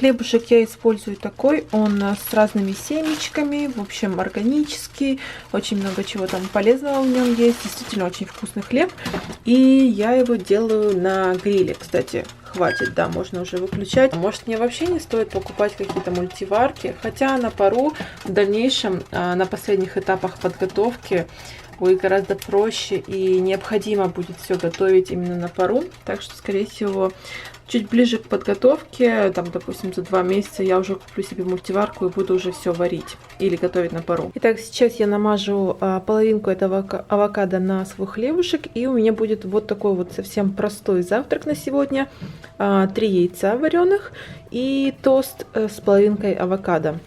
Хлебушек я использую такой, он с разными семечками, в общем, органический, очень много чего там полезного в нем есть, действительно очень вкусный хлеб. И я его делаю на гриле, кстати. Хватит, да, можно уже выключать. Может, мне вообще не стоит покупать какие-то мультиварки, хотя на пару в дальнейшем, на последних этапах подготовки, будет гораздо проще и необходимо будет все готовить именно на пару. Так что, скорее всего, чуть ближе к подготовке, там, допустим, за 2 месяца я уже куплю себе мультиварку и буду уже все варить или готовить на пару. Итак, сейчас я намажу половинку этого авокадо на свой хлебушек, и у меня будет вот такой вот совсем простой завтрак на сегодня. 3 яйца вареных и тост с половинкой авокадо,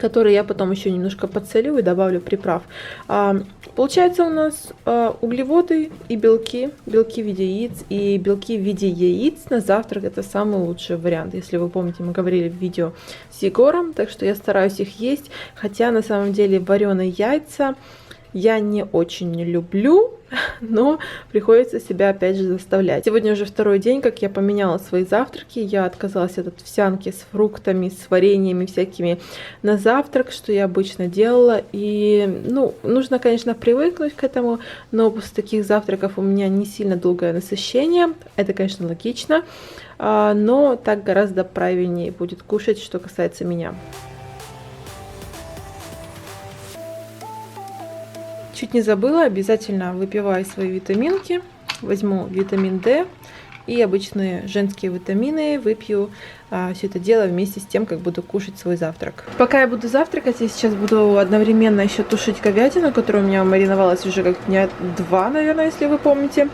который я потом еще немножко подсолю и добавлю приправ. Получается у нас углеводы и белки. Белки в виде яиц и белки в виде яиц на завтрак. Это самый лучший вариант. Если вы помните, мы говорили в видео с Егором. Так что я стараюсь их есть. Хотя на самом деле вареные яйца я не очень люблю, но приходится себя опять же заставлять. Сегодня уже 2-й день, как я поменяла свои завтраки. Я отказалась от овсянки с фруктами, с вареньями всякими на завтрак, что я обычно делала. И, ну, нужно, конечно, привыкнуть к этому, но после таких завтраков у меня не сильно долгое насыщение. Это, конечно, логично, но так гораздо правильнее будет кушать, что касается меня. Чуть не забыла, обязательно выпиваю свои витаминки. Возьму витамин D и обычные женские витамины, выпью все это дело вместе с тем, как буду кушать свой завтрак. Пока я буду завтракать, я сейчас буду одновременно еще тушить говядину, которая у меня мариновалась уже как дня 2, наверное, если вы помните.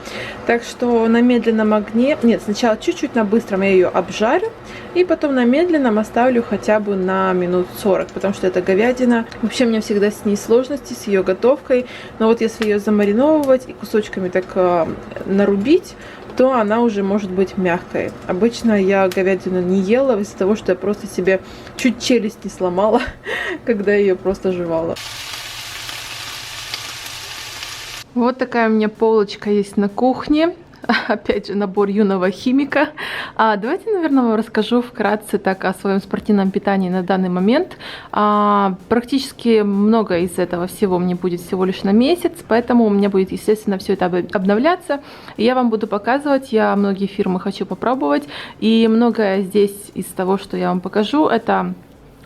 Так что на медленном огне, нет, сначала чуть-чуть на быстром я ее обжарю, и потом на медленном оставлю хотя бы на минут 40, потому что это говядина. Вообще у меня всегда с ней сложности, с ее готовкой, но вот если ее замариновывать и кусочками так нарубить, то она уже может быть мягкой. Обычно я говядину не ела из-за того, что я просто себе чуть челюсть не сломала, когда ее просто жевала. Вот такая у меня полочка есть на кухне. Опять же, набор юного химика. Давайте, наверное, вам расскажу вкратце так о своем спортивном питании на данный момент. Практически много из этого всего мне будет всего лишь на месяц, поэтому у меня будет, естественно, все это обновляться. Я вам буду показывать, я многие фирмы хочу попробовать, и многое здесь из того, что я вам покажу, это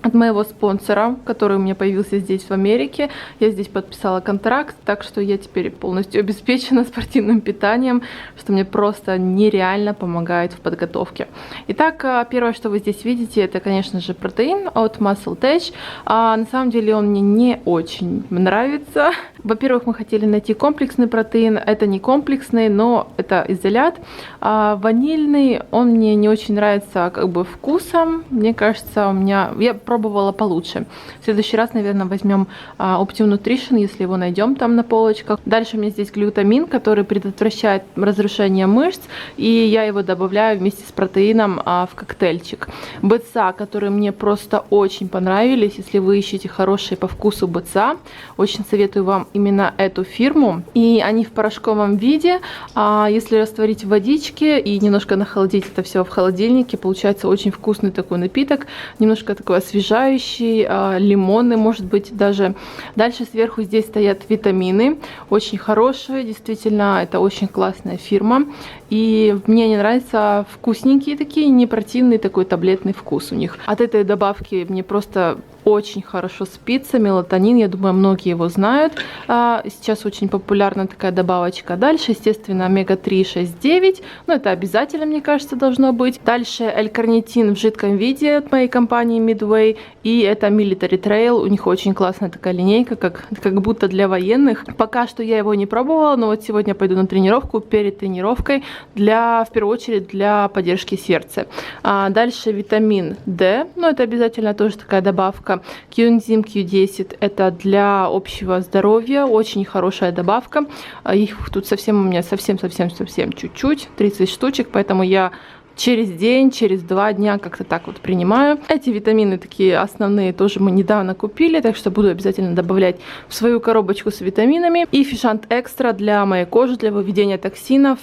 от моего спонсора, который у меня появился здесь, в Америке. Я здесь подписала контракт, так что я теперь полностью обеспечена спортивным питанием, что мне просто нереально помогает в подготовке. Итак, первое, что вы здесь видите, это, конечно же, протеин от Muscle Tech. На самом деле он мне не очень нравится. Во-первых, мы хотели найти комплексный протеин. Это не комплексный, но это изолят. Ванильный, он мне не очень нравится как бы вкусом. Мне кажется, я пробовала получше. В следующий раз, наверное, возьмем Optimum Nutrition, если его найдем там на полочках. Дальше у меня здесь глютамин, который предотвращает разрушение мышц, и я его добавляю вместе с протеином в коктейльчик. БЦА, которые мне просто очень понравились. Если вы ищете хорошие по вкусу БЦА, очень советую вам именно эту фирму. И они в порошковом виде. Если растворить в водичке и немножко нахолодить это все в холодильнике, получается очень вкусный такой напиток. Немножко такой освежающий, лимонный, может быть, даже. Дальше сверху здесь стоят витамины, очень хорошие, действительно, это очень классная фирма. И мне они нравятся вкусненькие такие, не противный такой таблетный вкус у них. От этой добавки мне просто очень хорошо спится. Мелатонин, я думаю, многие его знают. Сейчас очень популярна такая добавочка. Дальше, естественно, омега-3, 6, 9. Ну, это обязательно, мне кажется, должно быть. Дальше L-карнитин в жидком виде от моей компании Midway. И это Military Trail. У них очень классная такая линейка, как будто для военных. Пока что я его не пробовала, но вот сегодня пойду на тренировку. Перед тренировкой, в первую очередь, для поддержки сердца. Дальше витамин D. Ну, это обязательно тоже такая добавка. Коэнзим Q10 это для общего здоровья, очень хорошая добавка. Их тут совсем у меня совсем чуть-чуть, 30 штучек, поэтому я через день, через 2 дня, как-то так вот принимаю. Эти витамины такие основные тоже мы недавно купили, так что буду обязательно добавлять в свою коробочку с витаминами. И Фишант Экстра для моей кожи, для выведения токсинов.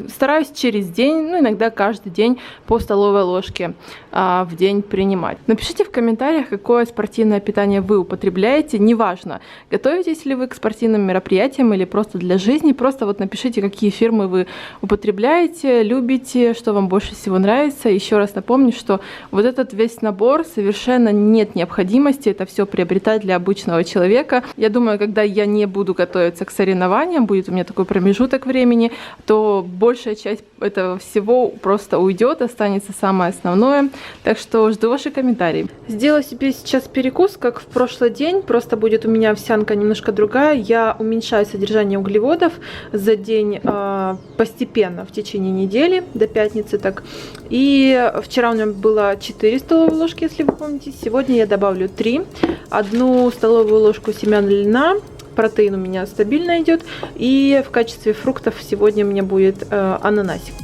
Стараюсь через день, ну иногда каждый день по столовой ложке в день принимать. Напишите в комментариях, какое спортивное питание вы употребляете, неважно, готовитесь ли вы к спортивным мероприятиям или просто для жизни, просто вот напишите, какие фирмы вы употребляете, любите, что вам больше всего нравится. Еще раз напомню, что вот этот весь набор совершенно нет необходимости это все приобретать для обычного человека. Я думаю, когда я не буду готовиться к соревнованиям, будет у меня такой промежуток времени, то большая часть этого всего просто уйдет, останется самое основное. Так что жду ваши комментарии. Сделаю себе сейчас перекус, как в прошлый день. Просто будет у меня овсянка немножко другая. Я уменьшаю содержание углеводов за день постепенно в течение недели до пятницы. Так. И вчера у меня было 4 столовые ложки, если вы помните. Сегодня я добавлю 3. 1 столовую ложку семян льна. Протеин у меня стабильно идет. И в качестве фруктов сегодня у меня будет ананасик.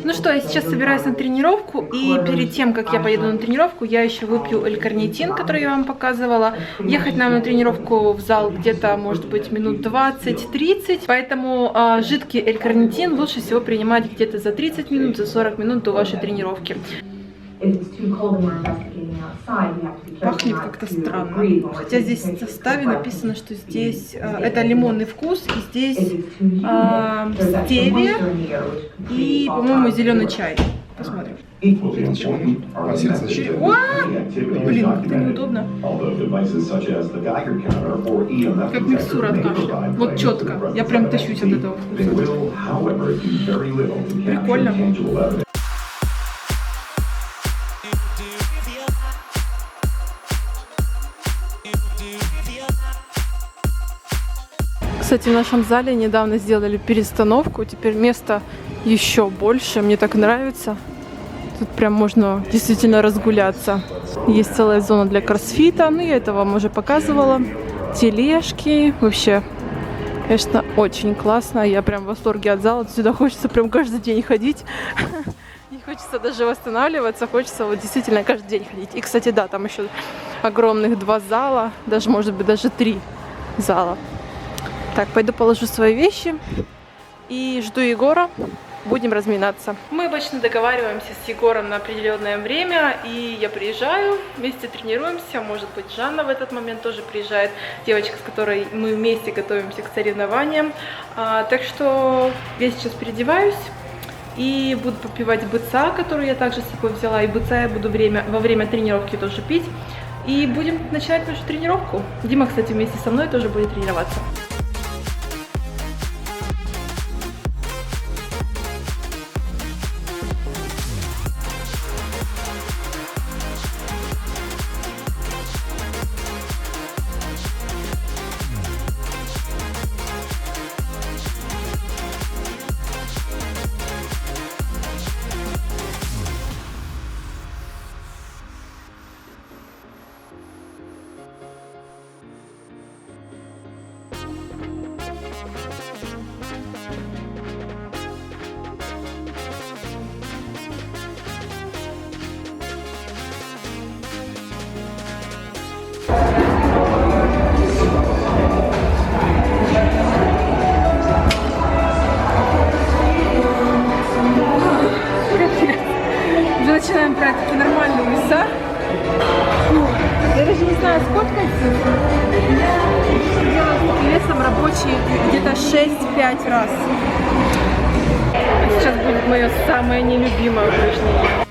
Ну что, я сейчас собираюсь на тренировку, и перед тем, как я поеду на тренировку, я еще выпью L-карнитин, который я вам показывала. Ехать нам на тренировку в зал где-то, может быть, минут 20-30, поэтому жидкий L-карнитин лучше всего принимать где-то за 30 минут, за 40 минут до вашей тренировки. Пахнет как-то странно. Хотя здесь в составе написано, что здесь это лимонный вкус, и здесь стевия и, по-моему, зеленый чай. Посмотрим. Блин, как-то неудобно. Как микстура от кашля. Вот четко. Я прям тащусь от этого вкуса. Прикольно. Кстати, в нашем зале недавно сделали перестановку, теперь места еще больше, мне так нравится. Тут прям можно действительно разгуляться. Есть целая зона для кроссфита, ну я это вам уже показывала. Тележки, вообще, конечно, очень классно. Я прям в восторге от зала, сюда хочется прям каждый день ходить. Не хочется даже восстанавливаться, хочется вот действительно каждый день ходить. И, кстати, да, там еще огромных 2 зала, даже, может быть, даже 3 зала. Так, пойду положу свои вещи и жду Егора. Будем разминаться. Мы обычно договариваемся с Егором на определенное время, и я приезжаю, вместе тренируемся. Может быть, Жанна в этот момент тоже приезжает, девочка, с которой мы вместе готовимся к соревнованиям. Так что я сейчас переодеваюсь и буду попивать БЦА, которую я также с собой взяла. И БЦА я буду во время тренировки тоже пить. И будем начинать нашу тренировку. Дима, кстати, вместе со мной тоже будет тренироваться. 6-5 раз. Сейчас будет мое самое нелюбимое упражнение.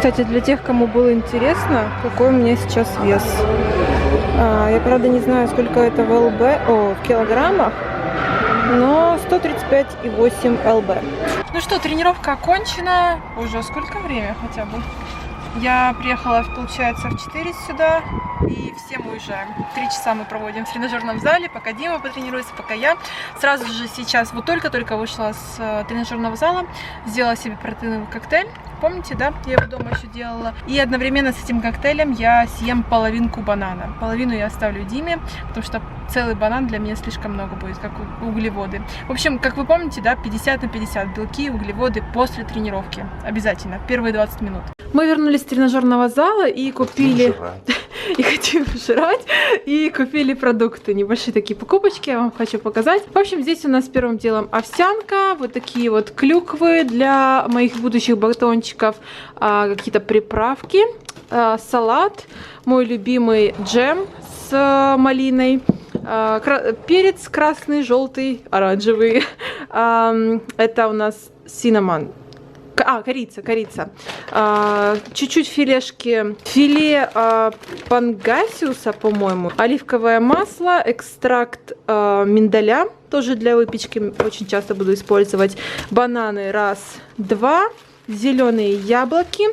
Кстати, для тех, кому было интересно, какой у меня сейчас вес. Я, правда, не знаю, сколько это в килограммах, но 135,8 лб. Ну что, тренировка окончена. Уже сколько время хотя бы? Я приехала, получается, в 4 сюда, и все мы уезжаем. 3 часа мы проводим в тренажерном зале, пока Дима потренируется, пока я. Сразу же сейчас, вот только-только вышла с тренажерного зала, сделала себе протеиновый коктейль. Помните, да? Я его дома еще делала. И одновременно с этим коктейлем я съем половинку банана. Половину я оставлю Диме, потому что целый банан для меня слишком много будет, как углеводы. В общем, как вы помните, да, 50 на 50 белки, углеводы после тренировки. Обязательно, первые 20 минут. Мы вернулись с тренажерного зала и купили... И хотим жрать, и купили продукты. Небольшие такие покупочки, я вам хочу показать. В общем, здесь у нас первым делом овсянка, вот такие вот клюквы для моих будущих батончиков, какие-то приправки, салат, мой любимый джем с малиной, перец красный, желтый, оранжевый. Это у нас cinnamon. Корица. Чуть-чуть филе пангасиуса, по-моему. Оливковое масло, экстракт миндаля, тоже для выпечки очень часто буду использовать. Бананы 1, 2. Зеленые яблоки,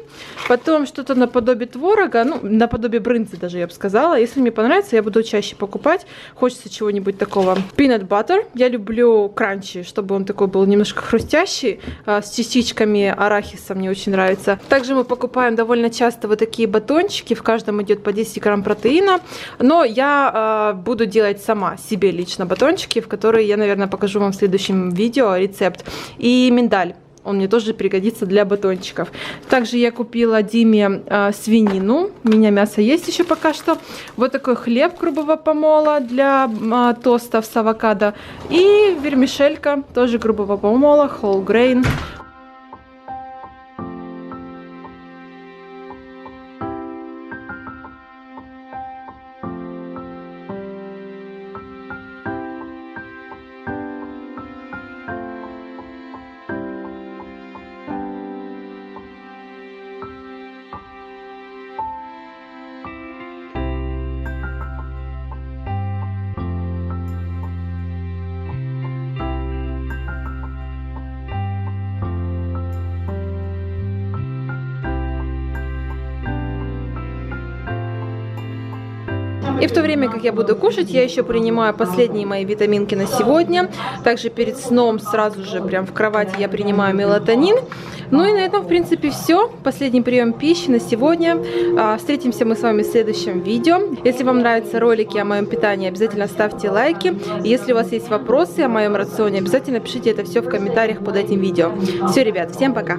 потом что-то наподобие творога, ну, наподобие брынзы даже, я бы сказала. Если мне понравится, я буду чаще покупать. Хочется чего-нибудь такого. Peanut butter. Я люблю кранчи, чтобы он такой был немножко хрустящий, с частичками арахиса, мне очень нравится. Также мы покупаем довольно часто вот такие батончики, в каждом идет по 10 грамм протеина, но я буду делать сама себе лично батончики, в которые я, наверное, покажу вам в следующем видео рецепт. И миндаль. Он мне тоже пригодится для батончиков. Также я купила Диме свинину. У меня мясо есть еще пока что. Вот такой хлеб грубого помола для тостов с авокадо. И вермишелька, тоже грубого помола, whole grain. И в то время, как я буду кушать, я еще принимаю последние мои витаминки на сегодня. Также перед сном сразу же прям в кровати я принимаю мелатонин. Ну и на этом, в принципе, все. Последний прием пищи на сегодня. Встретимся мы с вами в следующем видео. Если вам нравятся ролики о моем питании, обязательно ставьте лайки. И если у вас есть вопросы о моем рационе, обязательно пишите это все в комментариях под этим видео. Все, ребят, всем пока!